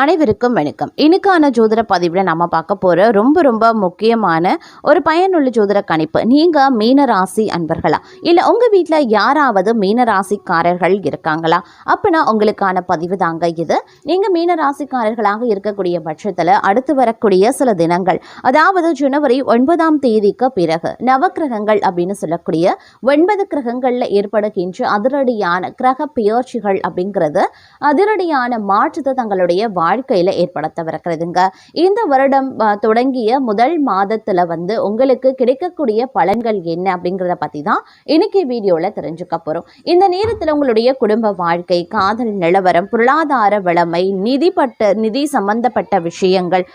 அனைவருக்கும் வணக்கம். இன்னைக்கான ஜோதிட பதிவில் நம்ம பார்க்க போகிற ரொம்ப முக்கியமான ஒரு பயனுள்ள ஜோதிட கணிப்பு. நீங்கள் மீன ராசி அன்பர்களா, இல்லை உங்கள் வீட்டில் யாராவது மீன ராசிக்காரர்கள் இருக்காங்களா? அப்படின்னா உங்களுக்கான பதிவு தாங்க இது. நீங்கள் மீன ராசிக்காரர்களாக இருக்கக்கூடிய பட்சத்தில் அடுத்து வரக்கூடிய சில தினங்கள், அதாவது ஜனவரி 9ஆம் தேதிக்கு பிறகு நவக்கிரகங்கள் அப்படின்னு சொல்லக்கூடிய 9 கிரகங்களில் ஏற்படுகின்ற அதிரடியான கிரக பெயர்ச்சிகள் அப்படிங்கிறது அதிரடியான மாற்றத்தை தங்களுடைய வாழ்க்கையில் ஏற்படுத்தவிருக்கிறதுங்க. இந்த வருடம் தொடங்கிய முதல் மாதத்தில் உங்களுக்கு கிடைக்கக்கூடிய பலன்கள் என்ன அப்படிங்கிறத பற்றி தான் இன்னைக்கு வீடியோவில் தெரிஞ்சுக்க போகிறோம். இந்த நேரத்தில் உங்களுடைய குடும்ப வாழ்க்கை, காதல் நிலவரம், பொருளாதார வளமை, நிதி சம்பந்தப்பட்ட விஷயங்கள்,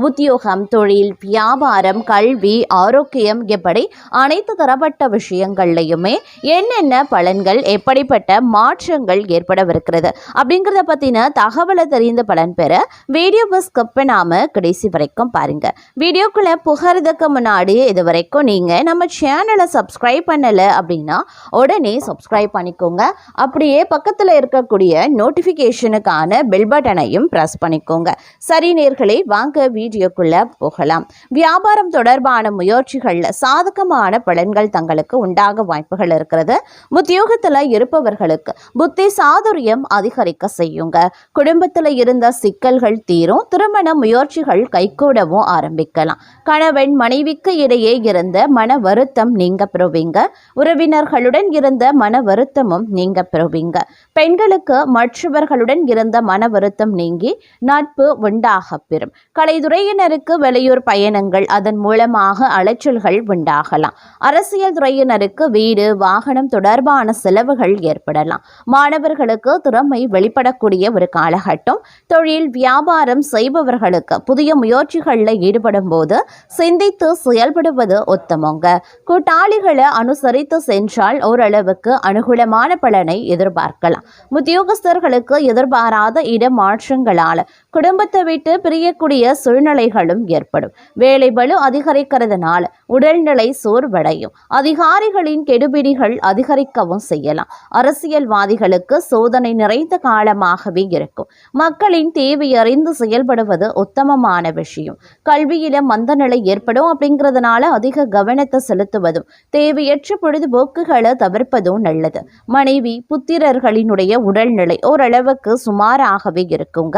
உத்தியோகம், தொழில், வியாபாரம், கல்வி, ஆரோக்கியம், எப்படி அனைத்து தரப்பட்ட விஷயங்கள்லையுமே என்னென்ன பலன்கள், எப்படிப்பட்ட மாற்றங்கள் ஏற்படவிருக்கிறது அப்படிங்கிறத பற்றின தகவலை தெரிந்த பலன் பெற வீடியோவை ஸ்கிப் பண்ணாம கடைசி வரைக்கும் பாருங்க. வீடியோக்குள்ள புகறதுக்கு முன்னாடி இது வரைக்கும் நீங்க நம்ம சேனலை சப்ஸ்கிரைப் பண்ணல அப்படின்னா உடனே சப்ஸ்கிரைப் பண்ணிக்கோங்க. அப்படியே பக்கத்துல இருக்கக்கூடிய நோட்டிபிகேஷனுக்கான பெல் பட்டனையும் பிரஸ் பண்ணிக்கோங்க. சரி நேயர்களே, வாங்க வீடியோக்குள்ள போகலாம். வியாபாரம் தொடர்பான முயற்சிகள்ல சாதகமான பலன்கள் தங்களுக்கு உண்டாக வாய்ப்புகள் இருக்கிறது. உத்தியோகத்துல இருப்பவர்களுக்கு புத்தி சாதுரியம் அதிகரிக்க செய்யுங்க. குடும்பத்துல இருந்த சிக்கல்கள் தீரும். திருமண முயற்சிகள் கைகூடவும் ஆரம்பிக்கலாம். கணவன் மனைவிக்கு இடையே இருந்த மன வருத்தம் நீங்க பெறுவீங்க. உறவினர்களுடன் இருந்த மன வருத்தமும் நீங்க பெறுவீங்க. பெண்களுக்கு மற்றவர்களுடன் இருந்த மன வருத்தம் நீங்கி நட்பு உண்டாக பெறும். கலைத்துறையினருக்கு வெளியூர் பயணங்கள், அதன் மூலமாக அலைச்சல்கள் உண்டாகலாம். அரசியல் துறையினருக்கு வீடு, வாகனம் தொடர்பான செலவுகள் ஏற்படலாம். மாணவர்களுக்கு திறமை வெளிப்படக்கூடிய ஒரு காலகட்டம். தொழில் வியாபாரம் செய்பவர்களுக்கு புதிய முயற்சிகளில் ஈடுபடும் போது சிந்தித்து செயல்படுவது உத்தமங்க. கூட்டாளிகளை அனுசரித்து சென்றால் ஓரளவுக்கு அனுகூலமான பலனை எதிர்பார்க்கலாம். உத்தியோகஸ்தர்களுக்கு எதிர்பாராத இடமாற்றங்களால் குடும்பத்தை விட்டு பிரியக்கூடிய சூழ்நிலைகளும் ஏற்படும். வேலை பளு அதிகரிக்கிறதுனால உடல்நிலை சோர்வடையும். அதிகாரிகளின் கெடுபிடிகள் அதிகரிக்கவும் செய்யலாம். அரசியல்வாதிகளுக்கு சோதனை நிறைந்த காலமாகவே இருக்கும். மக்களின் தேவையறிந்து செயல்படுவது உத்தமமான விஷயம். கல்வியில மந்த நிலை ஏற்படும். அப்படிங்கிறதுனால அதிக கவனத்தை செலுத்துவதும் தேவையற்ற பொழுதுபோக்குகளை தவிர்ப்பதும் நல்லது. மனைவி புத்திரர்களினுடைய உடல்நிலை ஓரளவுக்கு சுமாராகவே இருக்குங்க.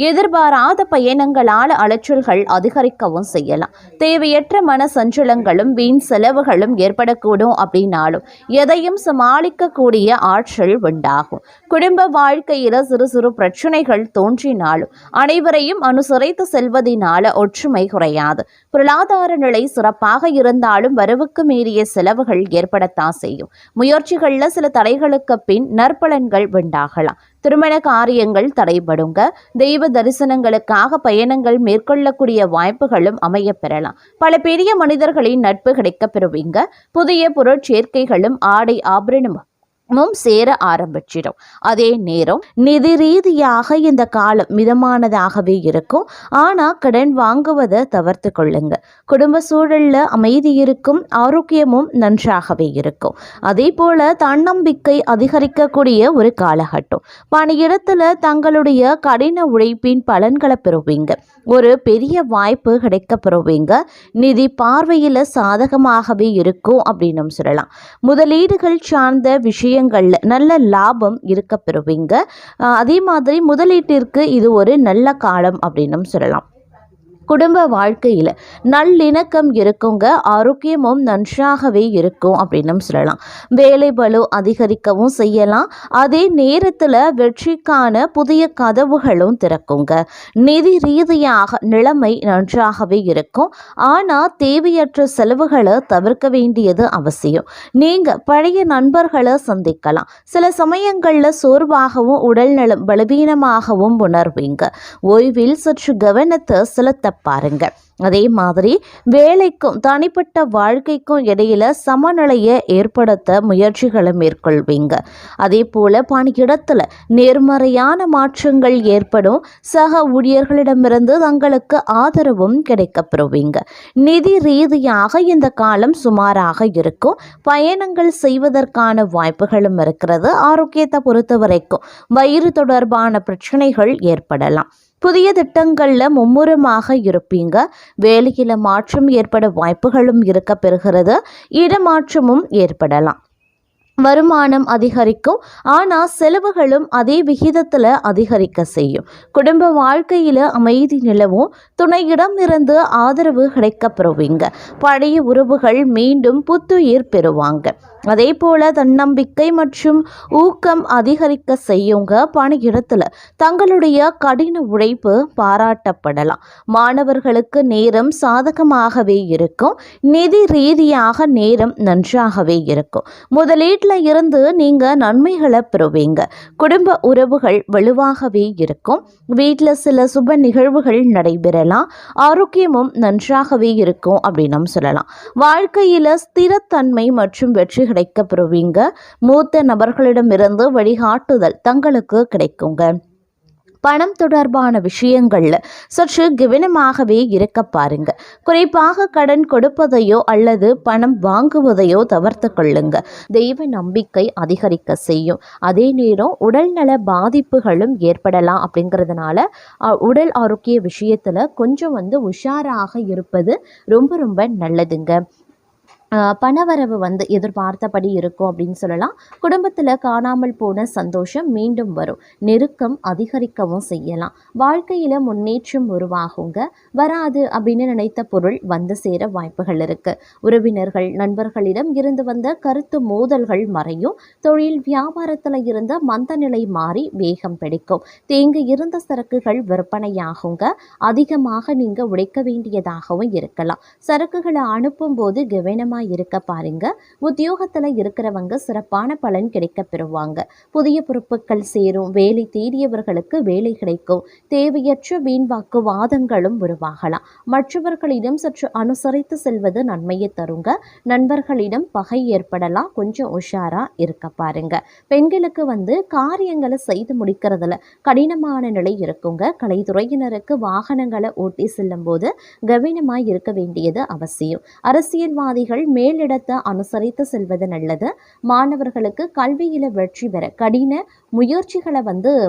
எதிர்பாராத பயணங்களால் அலைச்சல்கள் அதிகரிக்கவும் செய்யலாம். தேவையற்ற மன சஞ்சலங்களும் வீண் செலவுகளும் ஏற்படக்கூடும். அப்படின்னாலும் எதையும் சமாளிக்கக்கூடிய ஆற்றல் உண்டாகும். குடும்ப வாழ்க்கையில சிறு சிறு பிரச்சனைகள் தோன்றினாலும் அனைவரையும் அனுசரித்து செல்வதனால ஒற்றுமை குறையாது. பொருளாதார நிலை சிறப்பாக இருந்தாலும் வரவுக்கு மீறிய செலவுகள் ஏற்படத்தான் செய்யும். முயற்சிகள்ல சில தடைகளுக்கு பின் நற்பலன்கள் உண்டாகலாம். திருமண காரியங்கள் தடைபடுங்க. தெய்வ தரிசனங்களுக்காக பயணங்கள் மேற்கொள்ளக்கூடிய வாய்ப்புகளும் அமைய பெறலாம். பல பெரிய மனிதர்களின் நட்பு கிடைக்க பெறுவீங்க. புதிய பொருட்சேர்க்கைகளும் ஆடை ஆபரணமும் சேர ஆரம்பிச்சிடும். அதே நேரம் நிதி ரீதியாக இந்த காலம் மிதமானதாகவே இருக்கும். ஆனால் கடன் வாங்குவதை தவிர்த்து கொள்ளுங்க. குடும்ப சூழல்ல அமைதி இருக்கும். ஆரோக்கியமும் நன்றாகவே இருக்கும். அதே போல தன்னம்பிக்கை அதிகரிக்கக்கூடிய ஒரு காலகட்டம். பணியிடத்துல தங்களுடைய கடின உழைப்பின் பலன்களை பெறுவீங்க. ஒரு பெரிய வாய்ப்பு கிடைக்க பெறுவீங்க. நிதி பார்வையில சாதகமாகவே இருக்கும் அப்படின்னு சொல்லலாம். முதலீடுகள் சார்ந்த விஷயங்கள்ல நல்ல லாபம் இருக்க பெறுவீங்க. அதே மாதிரி முதலீட்டிற்கு இது ஒரு நல்ல காலம் அப்படின்னு சொல்லலாம். குடும்ப வாழ்க்கையில் நல்லிணக்கம் இருக்குங்க. ஆரோக்கியமும் நன்றாகவே இருக்கும் அப்படின்னு சொல்லலாம். வேலை பளு அதிகரிக்கவும் செய்யலாம். அதே நேரத்தில் வெற்றிக்கான புதிய கதவுகளும் திறக்குங்க. நிதி ரீதியாக நிலைமை நன்றாகவே இருக்கும். ஆனால் தேவையற்ற செலவுகளை தவிர்க்க வேண்டியது அவசியம். நீங்கள் பழைய நண்பர்களை சந்திக்கலாம். சில சமயங்களில் சோர்வாகவும் உடல்நலம் பலவீனமாகவும் உணர்வீங்க. ஓய்வில் சற்று கவனத்தை செலுத்த பாருங்க. அதே மாதிரி வேலைக்கும் தனிப்பட்ட வாழ்க்கைக்கும் இடையில சமநிலையை ஏற்படுத்த முயற்சிகளை மேற்கொள்வீங்க. அதே போல பணியிடத்துல நேர்மறையான மாற்றங்கள் ஏற்படும். சக ஊழியர்களிடமிருந்து தங்களுக்கு ஆதரவும் கிடைக்கப்பெறுவீங்க. நிதி ரீதியாக இந்த காலம் சுமாராக இருக்கும். பயணங்கள் செய்வதற்கான வாய்ப்புகளும் இருக்கிறது. ஆரோக்கியத்தை பொறுத்த வரைக்கும் வயிறு தொடர்பான பிரச்சனைகள் ஏற்படலாம். புதிய திட்டங்களில் மும்முரமாக இருப்பீங்க. வேலையில் மாற்றம் ஏற்பட வாய்ப்புகளும் இருக்க பெறுகிறது. இடமாற்றமும் ஏற்படலாம். வருமானம் அதிகரிக்கும், ஆனால் செலவுகளும் அதே விகிதத்தில் அதிகரிக்க செய்யும். குடும்ப வாழ்க்கையில் அமைதி நிலவும். துணையிடம் இருந்து ஆதரவு கிடைக்கப்பெறுவீங்க. பழைய உறவுகள் மீண்டும் புத்துயிர் பெறுவாங்க. அதே போல தன்னம்பிக்கை மற்றும் ஊக்கம் அதிகரிக்க செய்யுங்க. பணியிடத்தில் தங்களுடைய கடின உழைப்பு பாராட்டப்படலாம். மாணவர்களுக்கு நேரம் சாதகமாகவே இருக்கும். நிதி ரீதியாக நேரம் நன்றாகவே இருக்கும். முதலீட்டில் இருந்து நீங்க நன்மைகளை பெறுவீங்க. குடும்ப உறவுகள் வலுவாகவே இருக்கும். வீட்டில் சில சுப நிகழ்வுகள் நடைபெறலாம். ஆரோக்கியமும் நன்றாகவே இருக்கும் அப்படின்னு சொல்லலாம். வாழ்க்கையில ஸ்திரத்தன்மை மற்றும் வெற்றி கிடைக்க பெறுவீங்க. மூத்த நபர்களிடமிருந்து வழிகாட்டுதல் தங்களுக்கு கிடைக்குங்க. பணம் தொடர்பான விஷயங்கள்ல சற்று கவனமாகவே இருக்க பாருங்க. குறிப்பாக கடன் கொடுப்பதையோ அல்லது பணம் வாங்குவதையோ தவிர்த்து கொள்ளுங்க. தெய்வ நம்பிக்கை அதிகரிக்க செய்யும். அதே நேரம் உடல்நல பாதிப்புகளும் ஏற்படலாம். அப்படிங்கிறதுனால உடல் ஆரோக்கிய விஷயத்துல கொஞ்சம் உஷாராக இருப்பது ரொம்ப ரொம்ப நல்லதுங்க. பணவரவு எதிர்பார்த்தபடி இருக்கும் அப்படின்னு சொல்லலாம். குடும்பத்தில் காணாமல் போன சந்தோஷம் மீண்டும் வரும். நெருக்கம் அதிகரிக்கவும் செய்யலாம். வாழ்க்கையில் முன்னேற்றம் உருவாகுங்க. வராது அப்படின்னு நினைத்த பொருள் வந்து சேர வாய்ப்புகள் இருக்கு. உறவினர்கள் நண்பர்களிடம் இருந்து வந்த கருத்து மோதல்கள் மறையும். தொழில் வியாபாரத்தில் இருந்த மந்த நிலை மாறி வேகம் பிடிக்கும். தேங்கி இருந்த சரக்குகள் விற்பனையாகுங்க. அதிகமாக நீங்க உடைக்க வேண்டியதாகவும் இருக்கலாம். சரக்குகளை அனுப்பும் போது கவனமாக இருக்க பாருங்க. உத்தியோகத்துல இருக்கிறவங்க சிறப்பான பலன் கிடைக்க பெறுவாங்க. புதிய பொறுப்புகள் சேரும். வேலை தேடியவர்களுக்கு வேலை கிடைக்கும். தேவையற்ற வீண்வாக்கு வாதங்களும் உருவாகலாம். மற்றவர்களிடம் சற்று அனுசரித்து செல்வது நன்மையை தருங்க. நண்பர்களிடம் பகை ஏற்படலாம். கொஞ்சம் உஷாரா இருக்க பாருங்க. பெண்களுக்கு காரியங்களை செய்து முடிக்கிறதுல கடினமான நிலை இருக்குங்க. கலைத்துறையினருக்கு வாகனங்களை ஓட்டி செல்லும் போது கவனமாய் இருக்க வேண்டியது அவசியம். அரசியல்வாதிகள் மேலிடத்தை அனுசரித்து செல்வது நல்லது. மாணவர்களுக்கு கல்வியில வெற்றி பெற கடின முயற்சிகளை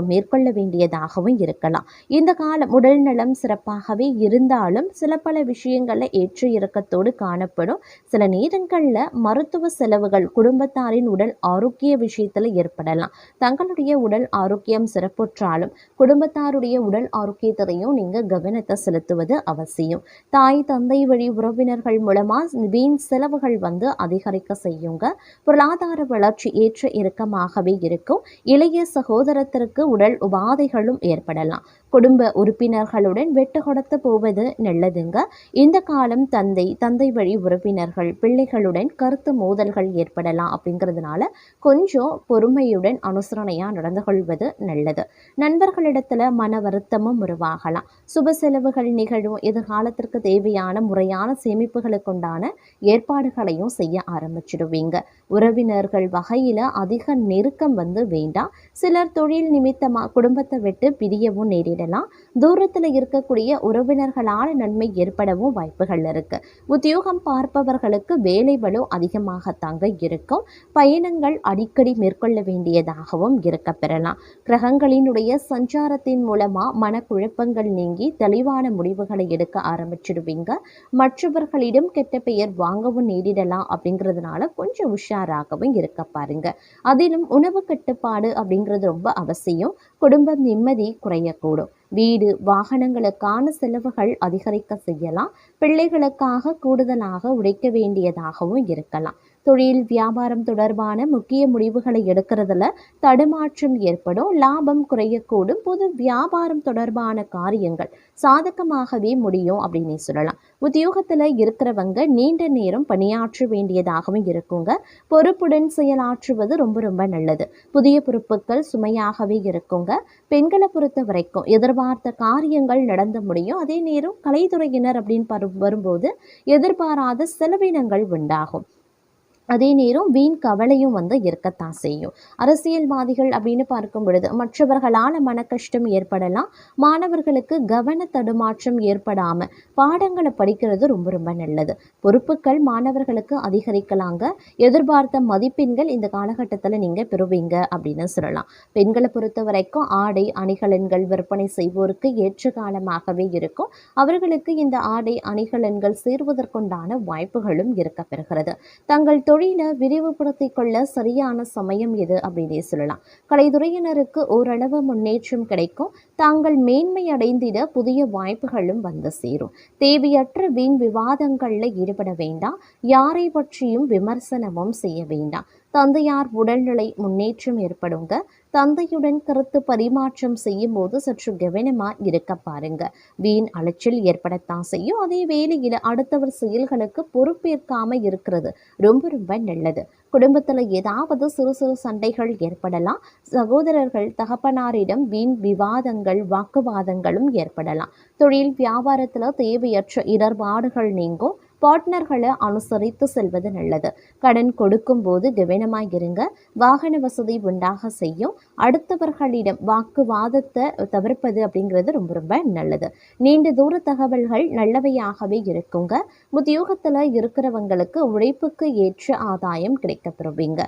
மேற்கொள்ள வேண்டியதாகவும் இருக்கலாம். இந்த காலம் உடல் நலம் சிறப்பாகவே இருந்தாலும் சில பல விஷயங்கள்ல ஏற்ற இறக்கத்தோடு காணப்படும். சில நேரங்கள்ல மருத்துவ செலவுகள் குடும்பத்தாரின் உடல் ஆரோக்கிய விஷயத்துல ஏற்படலாம். தங்களுடைய உடல் ஆரோக்கியம் சிறப்புற்றாலும் குடும்பத்தாருடைய உடல் ஆரோக்கியத்தையும் நீங்க கவனத்தை செலுத்துவது அவசியம். தாய் தந்தை வழி உறவினர்கள் மூலமா வீண் செலவுகள் அதிகரிக்க செய்யுங்க. பொருளாதார வளர்ச்சி ஏற்ற இறக்கமாகவே இருக்கும். இளைய சகோதரத்திற்கு உடல் உபாதைகளும் ஏற்படலாம். குடும்ப உறுப்பினர்களுடன் வெட்டு கொடுத்து போவது நல்லதுங்க. இந்த காலம் தந்தை வழி உறவினர்கள் பிள்ளைகளுடன் கருத்து மோதல்கள் ஏற்படலாம். அப்படிங்கிறதுனால கொஞ்சம் பொறுமையுடன் அனுசரணையா நடந்து கொள்வது நல்லது. நண்பர்களிடத்துல மன வருத்தமும் உருவாகலாம். சுப செலவுகள் நிகழும். எதிர்காலத்திற்கு தேவையான முறையான சேமிப்புகளுக்குண்டான ஏற்பாடுகளையும் செய்ய ஆரம்பிச்சிடுவீங்க. உறவினர்கள் வகையில அதிக நெருக்கம் வேண்டாம். சிலர் தொழில் நிமித்தமா குடும்பத்தை விட்டு பிரியவும் நேரிடலாம். தூரத்துல இருக்கக்கூடிய உறவினர்களால் நன்மை ஏற்படவும் வாய்ப்புகள் இருக்கு. உத்தியோகம் பார்ப்பவர்களுக்கு வேலை பளு அதிகமாகத்தாங்க இருக்கும். பயணங்கள் அடிக்கடி மேற்கொள்ள வேண்டியதாகவும் இருக்க பெறலாம். கிரகங்களினுடைய சஞ்சாரத்தின் மூலமா மனக்குழப்பங்கள் நீங்கி தெளிவான முடிவுகளை எடுக்க ஆரம்பிச்சிடுவீங்க. மற்றவர்களிடம் கெட்ட பெயர் வாங்கவும் நேரிடலாம். அப்படிங்கிறதுனால கொஞ்சம் உஷாராகவும் இருக்க பாருங்க. அதிலும் உணவு கட்டுப்பாடு அப்படிங்கிறது ரொம்ப அவசியம். குடும்பம் நிம்மதி குறையக்கூடும். வீடு வாகனங்களுக்கான செலவுகள் அதிகரிக்க செய்யலாம். பிள்ளைகளுக்காக கூடுதலாக உழைக்க வேண்டியதாகவும் இருக்கலாம். தொழில் வியாபாரம் தொடர்பான முக்கிய முடிவுகளை எடுக்கிறதுல தடுமாற்றம் ஏற்படும். லாபம் குறையக்கூடும். புது வியாபாரம் தொடர்பான காரியங்கள் சாதகமாகவே முடியும் அப்படின்னு சொல்லலாம். உத்தியோகத்துல இருக்கிறவங்க நீண்ட நேரம் பணியாற்ற வேண்டியதாகவும் இருக்குங்க. பொறுப்புடன் செயலாற்றுவது ரொம்ப ரொம்ப நல்லது. புதிய பொறுப்புகள் சுமையாகவே இருக்குங்க. பெண்களை பொறுத்த வரைக்கும் எதிர்பார்த்த காரியங்கள் நடந்து முடியும். அதே நேரம் கலைத்துறையினர் அப்படின்னு வரும்போது எதிர்பாராத செலவினங்கள் உண்டாகும். அதே நேரம் வீண் கவலையும் இருக்கத்தான் செய்யும். அரசியல்வாதிகள் அப்படின்னு பார்க்கும் பொழுது மற்றவர்களால் மன கஷ்டம் ஏற்படலாம். மாணவர்களுக்கு கவன தடுமாற்றம் ஏற்படாம பாடங்களை படிக்கிறது ரொம்ப ரொம்ப நல்லது. பொறுப்புகள் மாணவர்களுக்கு அதிகரிக்கலாங்க. எதிர்பார்த்த மதிப்பெண்கள் இந்த காலகட்டத்தில் நீங்க பெறுவீங்க அப்படின்னு சொல்லலாம். பெண்களை பொறுத்த வரைக்கும் ஆடை அணிகலன்கள் விற்பனை செய்வோருக்கு ஏற்ற காலமாகவே இருக்கும். அவர்களுக்கு இந்த ஆடை அணிகலன்கள் சேர்வதற்குண்டான வாய்ப்புகளும் இருக்க பெறுகிறது. தங்கள் தொழிலை விரிவுபடுத்திக் கொள்ள சரியான சமயம் எது அப்படின்னே சொல்லலாம். கலைத்துறையினருக்கு ஓரளவு முன்னேற்றம் கிடைக்கும். தாங்கள் மேன்மை அடைந்திட புதிய வாய்ப்புகளும் சேரும். தேவையற்ற வீண் விவாதங்கள்ல ஈடுபட வேண்டாம். யாரை பற்றியும் விமர்சனமும் செய்ய வேண்டாம். தந்தையார் உடல்நிலை முன்னேற்றம் ஏற்படுங்க. தந்தையுடன் கருத்து பரிமாற்றம் செய்யும் போது சற்று கவனமா இருக்க பாருங்க. வீண் அலைச்சல் ஏற்படத்தான் செய்யும். அதே வேளையில் அடுத்தவர் செயல்களுக்கு பொறுப்பேற்காம இருக்கிறது ரொம்ப ரொம்ப நல்லது. குடும்பத்தில் ஏதாவது சிறு சிறு சண்டைகள் ஏற்படலாம். சகோதரர்கள் தகப்பனாரிடம் வீண் விவாதங்கள் வாக்குவாதங்களும் ஏற்படலாம். தொழில் வியாபாரத்தில் தேவையற்ற இடர்பாடுகள் நீங்கும். பார்ட்னர்களை அனுசரித்து செல்வது நல்லது. கடன் கொடுக்கும் போது கவனமாக இருங்க. வாகன வசதி உண்டாக செய்யும். அடுத்தவர்களிடம் வாக்குவாதத்தை தவிர்ப்பது அப்படிங்கிறது ரொம்ப ரொம்ப நல்லது. நீண்ட தூர தகவல்கள் நல்லவையாகவே இருக்குங்க. உத்தியோகத்தில் இருக்கிறவங்களுக்கு உழைப்புக்கு ஏற்ற ஆதாயம் கிடைக்கப்பெறுவீங்க.